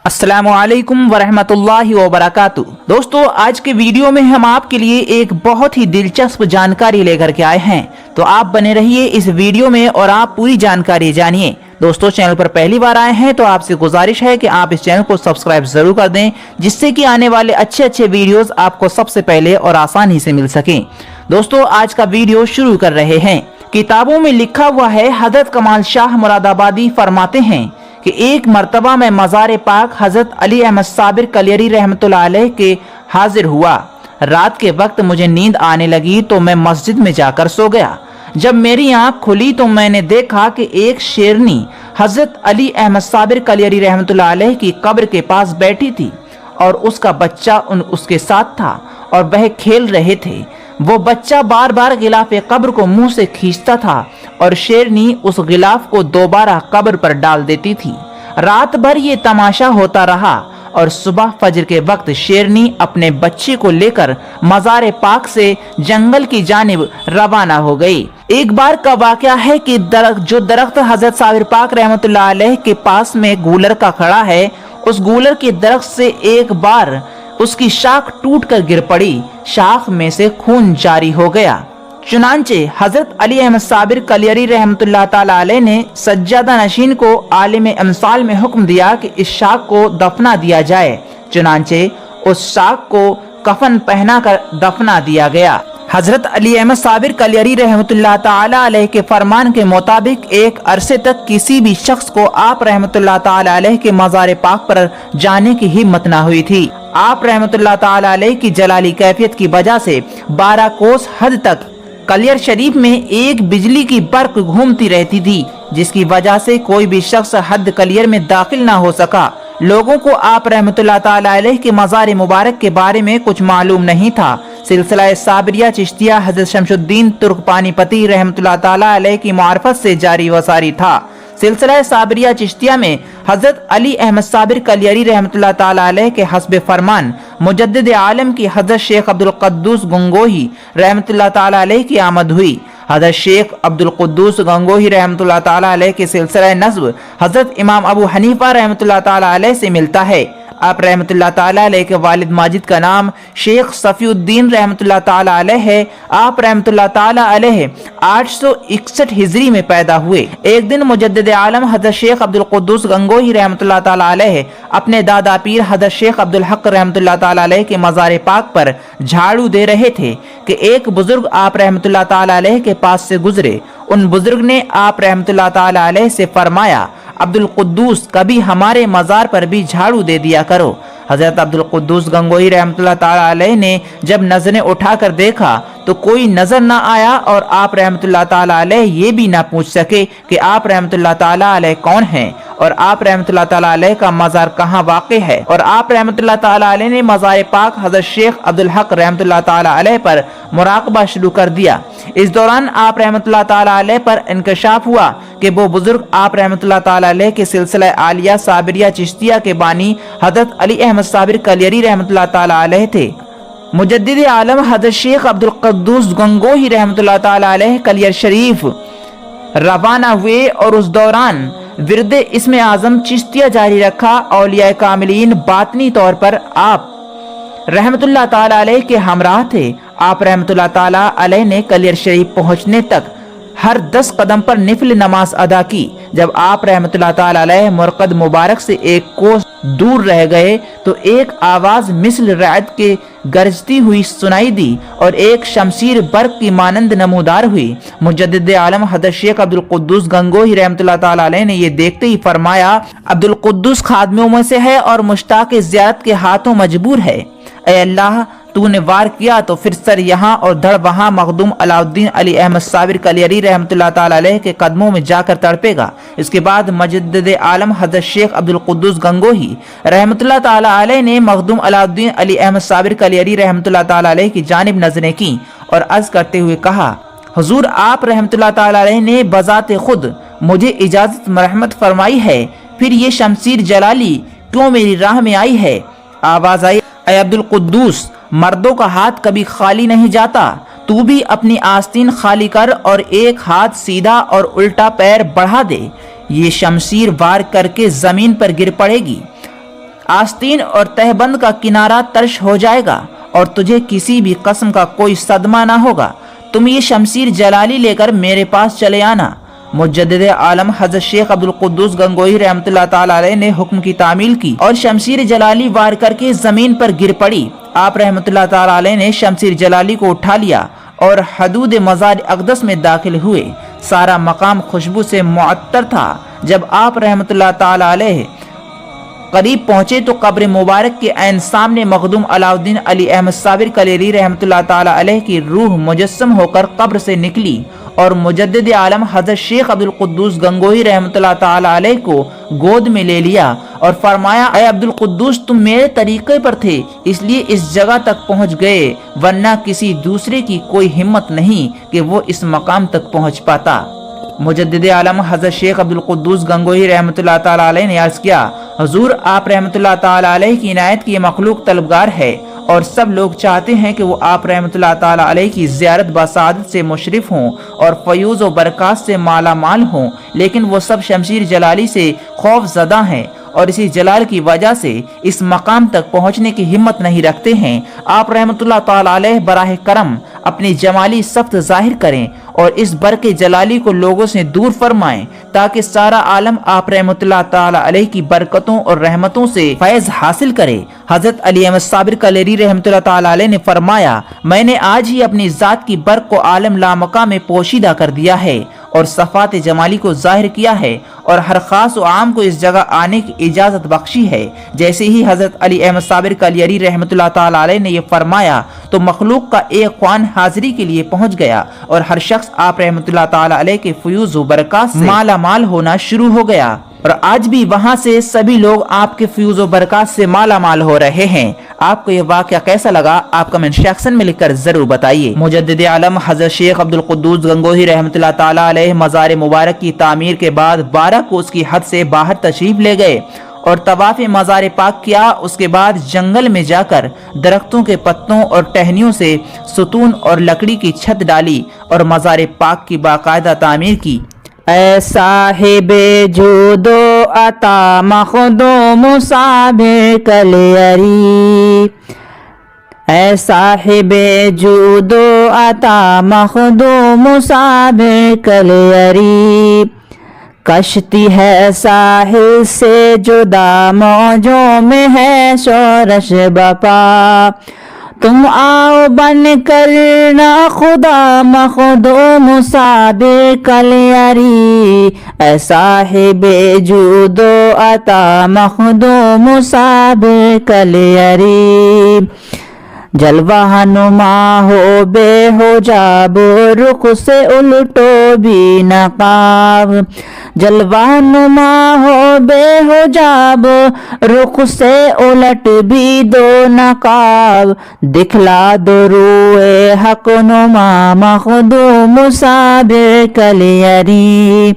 अस्सलामुअलैकुम वरहमतुल्लाहि वबरकातुह। दोस्तों, आज के वीडियो में हम आपके लिए एक बहुत ही दिलचस्प जानकारी लेकर के आए हैं, तो आप बने रहिए इस वीडियो में और आप पूरी जानकारी जानिए। दोस्तों, चैनल पर पहली बार आए हैं तो आपसे गुजारिश है कि आप इस चैनल को सब्सक्राइब जरूर कर दें, जिससे कि आने वाले अच्छे वीडियोस आपको सबसे पहले और आसानी से मिल सकें। दोस्तों, आज का वीडियो शुरू कर रहे हैं। किताबों में लिखा हुआ है, हजरत कमाल शाह मुरादाबादी फरमाते हैं कि एक मर्तबा मैं मज़ार पाक हजरत अली अहमद साबिर कलियरी रहमतुल्लाह अलैह के हाजिर हुआ। रात के वक्त मुझे नींद आने लगी तो मैं मस्जिद में जाकर सो गया। जब मेरी आंख खुली तो मैंने देखा कि एक शेरनी हजरत अली अहमद साबिर कलियरी रहमतुल्लाह अलैह की कब्र के पास बैठी थी और उसका बच्चा उसके साथ था और वह खेल रहे थे। वो बच्चा बार बार गिलाफ कब्र को मुंह से खींचता था और शेरनी उस गिलाफ को दोबारा कब्र पर डाल देती थी। रात भर ये तमाशा होता रहा और सुबह फजर के वक्त शेरनी अपने बच्चे को लेकर मज़ार पाक से जंगल की जानिब रवाना हो गई। एक बार का वाक़या है कि जो दरख्त हजरत साबिर पाक रहमतुल्लाह अलैह के पास में गूलर का खड़ा है, उस गूलर के दरख्त से एक बार उसकी शाख टूटकर गिर पड़ी। शाख में से खून जारी हो गया। चुनांचे हजरत अली अहमद साबिर कलियरी रहमतुल्लाह ताला अलैह ने सज्जादा नशीन को आलिम अमसाल में हुक्म दिया कि इस शाख को दफना दिया जाए। चुनांचे उस शाख को कफन पहनाकर दफना दिया गया। हजरत अली अहमद साबिर कलियरी रहमतुल्लाह ताला अलैह के फरमान के मुताबिक एक अरसे तक किसी भी शख्स को आप रहमतुल्लाह ताला अलैह के मज़ार पाक पर जाने की हिम्मत न हुई थी। आप रहमतुल्लाह ताला अलैह की जलाली कैफियत की वजह से 12 कोस हद तक कलियर शरीफ में एक बिजली की बर्क घूमती रहती थी, जिसकी वजह से कोई भी शख्स हद कलियर में दाखिल ना हो सका। लोगों को आप रहमतुल्लाह ताला अलैह के मज़ार मुबारक के बारे में कुछ मालूम नहीं था। सिलसिला साबिरिया चिश्तिया हजरत शमशुद्दीन तुर्क पानीपती रहमतुल्लाह ताला अलैह की मार्फत से जारी वसारी था। सिलसिला साबिरिया चिश्तिया में हजरत अली अहमद साबिर कलियरी रहमतुल्लाह ताला अलैह के हस्ब फरमान मुजद्दिद आलम की हजरत शेख अब्दुल कुद्दूस गंगोही रहमतुल्लाह ताला अलैह की आमद हुई। हजरत शेख अब्दुल कुद्दूस गंगोही रहमतुल्लाह ताला अलैह के सिलसिला नस्ब हजरत इमाम अबू हनीफा रहमतुल्लाह ताला अलैह से मिलता है। आप रहमतुल्लाह ताला अलैह के वालिद माजिद का नाम शेख सफीउद्दीन रहमतुल्लाह ताला अलैह है। आप रहमतुल्लाह ताला अलैह 861 हिजरी में पैदा हुए। एक दिन मुजद्दिद आलम हजरत शेख अब्दुल कुद्दूस गंगोही रहमतुल्लाह ताला अलैह अपने दादा पीर हजरत शेख अब्दुल हक रहमतुल्लाह ताला अलैह के मज़ार पाक पर झाड़ू दे रहे थे कि एक बुजुर्ग आप रहमतुल्लाह ताला अलैह के पास से गुजरे। उन बुजुर्ग ने आप रहमतुल्लाह ताला अलैह से फरमाया, अब्दुल कुद्दूस, कभी हमारे मज़ार पर भी झाड़ू दे दिया करो। हजरत अब्दुल कुद्दूस गंगोही रहमतुल्लाह ताला अलैह ने जब नजरें उठाकर देखा तो कोई नजर ना आया और आप रहमतुल्लाह ताला अलैह ये भी ना पूछ सके कि आप रहमतुल्लाह ताला अलैह कौन हैं और आप रहमतुल्लाह ताला अलैह का मज़ार कहाँ वाक़ है। और आप रहमतुल्लाह ताला अलैह ने मज़ार पाक हजरत शेख अब्दुल हक रहमतुल्लाह ताला अलैह पर मुराक़बा शुरू कर दिया। इस दौरान आप रहमतुल्लाह ताला अलैह पर इंकशाफ हुआ कि वो बुजुर्ग आप रहमतुल्लाह ताला अलैह के सिलसिला आलिया साबिरिया चिश्तिया के बानी हजरत अली अहमद साबिर कलियरी रहमतुल्लाह ताला अलैह थे। मुजद्दिद आलम हजरत शेख अब्दुल कुद्दूस गंगोही रहमतुल्लाह ताला अलैह कलियर शरीफ रवाना हुए और उस दौरान विरद इस्म आज़म चिश्तिया जारी रखा। औलिया कामिलीन बातनी तौर पर आप रहमतुल्लाह ताला अलैह के हमराह थे। आप रहमतुल्लाह ताला अलैह ने कलियर शरीफ पहुंचने तक हर 10 कदम पर निफल नमाज अदा की। जब आप रहमतुल्लाह ताला अलैह मुरकद मुबारक से एक कोस दूर रह गए तो एक आवाज मिसल रअद के गरजती हुई सुनाई दी और एक शमशीर बर्क की मानंद नमूदार हुई। मुजद्दिद आलम हजरत शेख अब्दुल कुद्दूस गंगोही रहमतुल्लाह ताला अलैह ने ये देखते ही फरमाया, अब्दुल कुद्दूस खादमों में से है और मुश्ताक ज़ियारत के हाथों मजबूर है। ऐ अल्लाह, तूने वार किया तो फिर सर यहाँ और धड़ वहाँ मखदूम अलाउद्दीन अली अहमद साबिर कलियरी रहमतुल्लाह ताला अलैह के कदमों में जाकर तड़पेगा। इसके बाद मुजद्दिद आलम हजरत शेख अब्दुल कुद्दूस गंगोही रहमतुल्लाह ताला अलैह ने मखदूम अलाउद्दीन अली अहमद साबिर कलियरी रहमतुल्लाह ताला अलैह की जानिब नजरें की और अर्ज करते हुए कहा, हुजूर, आप रहमतुल्लाह ताला अलैह ने बजाते खुद मुझे इजाजत मरहमत फरमाई है, फिर ये शमशीर जलाली क्यों मेरी राह में आई है? आवाज आई, ऐ अब्दुल कुद्दूस, मर्दों का हाथ कभी खाली नहीं जाता, तू भी अपनी आस्तीन खाली कर और एक हाथ सीधा और उल्टा पैर बढ़ा दे, ये शमशीर वार करके जमीन पर गिर पड़ेगी। आस्तीन और तहबंद का किनारा तर्श हो जाएगा और तुझे किसी भी किस्म का कोई सदमा ना होगा। तुम ये शमशीर जलाली लेकर मेरे पास चले आना। मुजद्दिद आलम हज़रत शेख अब्दुल कुद्दूस गंगोही रहमतुल्लाह ताला अलैह ने हुक्म की तामील की और शमशीर जलाली वार करके जमीन पर गिर पड़ी। आप रहमतुल्लाह ताला अलैह ने शमशीर जलाली को उठा लिया और हदूद मज़ार अक़दस में दाखिल हुए। सारा मकाम खुशबू से मुअत्तर था। जब आप रहमतुल्लाह ताला अलैह करीब पहुंचे तो कब्र मुबारक के ऐन सामने मखदूम अलाउद्दीन अली अहमद साबिर कलेरी रहमतुल्लाह ताला अलैह की रूह मुजस्सम होकर कब्र से निकली और मुजद्दिद आलम हज़रत शेख अब्दुल कुद्दूस गंगोही रहमतुल्लाह ताला अलैह को गोद में ले लिया और फरमाया, ऐ अब्दुल कुद्दूस, तुम मेरे तरीके पर थे इसलिए इस जगह तक पहुंच गए, वरना किसी दूसरे की कोई हिम्मत नहीं कि वो इस मकाम तक पहुंच पाता। मुजद्दिद आलम हज़रत शेख अब्दुल कुद्दूस गंगोही रहमतुल्लाह ताला अलैह ने अर्ज़ किया, हुजूर, आप रहमतुल्लाह ताला अलैह की इनायत की मखलूक तलबगार है और सब लोग चाहते हैं कि वो आप रहमतुल्लाह ताला अलैह की ज़ियारत बसादत से मुशरिफ हों और फयूज़ व बरक़ात से माला माल हों, लेकिन वो सब शमशीर जलाली से खौफ ज़दा हैं और इसी जलाल की वजह से इस मकाम तक पहुँचने की हिम्मत नहीं रखते हैं। आप रहमतुल्लाह ताला अलैह बराह करम अपनी जमाली सख्त जाहिर करें और इस बरके जलाली को लोगों से दूर फरमाएं ताकि सारा आलम आप रहमतुल्लाह ताला अलैह की बरकतों और रहमतों से फैज़ हासिल करे। हज़रत अली अहमद साबिर कलेरी रहमतुल्लाह ताला अलैह ने फरमाया, मैंने आज ही अपनी ज़ात की बरक को आलम लामका में पोशीदा कर दिया है और सफ़ात जमाली को जाहिर किया है और हर खास व आम को इस जगह आने की इजाज़त बख्शी है। जैसे ही हज़रत अली अहमद साबिर कलेरी रहमतुल्लाह ताला अलैह ने यह फरमाया तो मखलूक का एक ख्वान हाजिरी के लिए पहुंच गया और हर शख्स आप रहमतुल्लाह ताला अलैह के फयूज़ व बरक़ात से माला माल होना शुरू हो गया और आज भी वहां से सभी लोग आपके फ्यूज़ व बरक़ात से माला माल हो रहे हैं। आपको यह वाक़या कैसा लगा आप कमेंट सेक्शन में लिखकर जरूर बताइए। मुजद्दिद आलम हज़रत शेख अब्दुल कुद्दूस गंगोही रहमतुल्लाह ताला अलैह मज़ार मुबारक की तामीर के बाद 12 कोस की हद से बाहर तशरीफ ले गए और तवाफ़ मज़ार पाक किया। उसके बाद जंगल में जाकर दरख्तों के पत्तों और टहनियों से सुतून और लकड़ी की छत डाली और मज़ार पाक की बाकायदा तामीर की। ऐ साहिबे जूदो अता मखदूम साबिर कलियरी, ऐ साहिबे जूदो अता मखदूम साबिर कलियरी, कश्ती है साहिल से जुदा मौजों में है शोरश बपा, तुम आओ बन कर ना खुदा मखदूम साबिर कलियरी, ऐ साहिबे जूदो अता मखदूम साबिर कलियरी, जलवा नुमा हो बेहोजाब रुख से उल्टो भी नकाब, जलवा नुमा हो बेहोजाब रुख से उलट भी दो नकाब, दिखला दो रूए हक नुमा मखदूम साबिर कलियरी,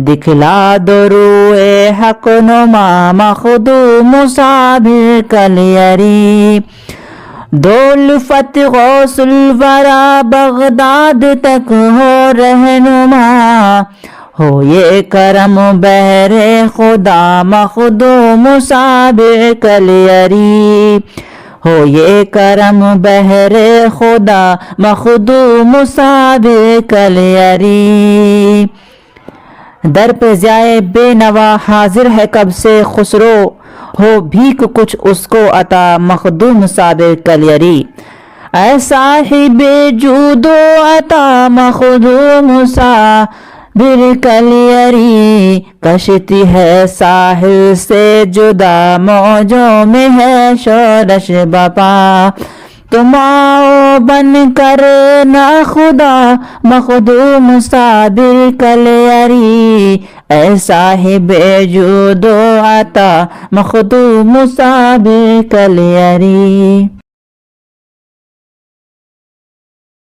दिखला दो रूए हक नुमा मखदूम साबिर कलियरी, दौलफत गौसुल वरा बगदाद तक हो रहनुमा, हो ये करम बहरे खुदा मखदूम साबिर कलियरी, हो ये करम बहरे खुदा मखदूम साबिर कलियरी, दर पे जाए बेनवा हाजिर है कब से खुसरो, हो भीख कुछ उसको अता मखदूम साबिर कलियरी, ऐ साहिबे जूदो अता मखदूम साबिर कलियरी, कश्ती है साहिल से जुदा मौजों में है शोरश बपा, तुम आओ बन कर ना खुदा मखदूम साबिर कलियरी, ऐ साहिबे जूदो अता मखदूम साबिर कलियरी।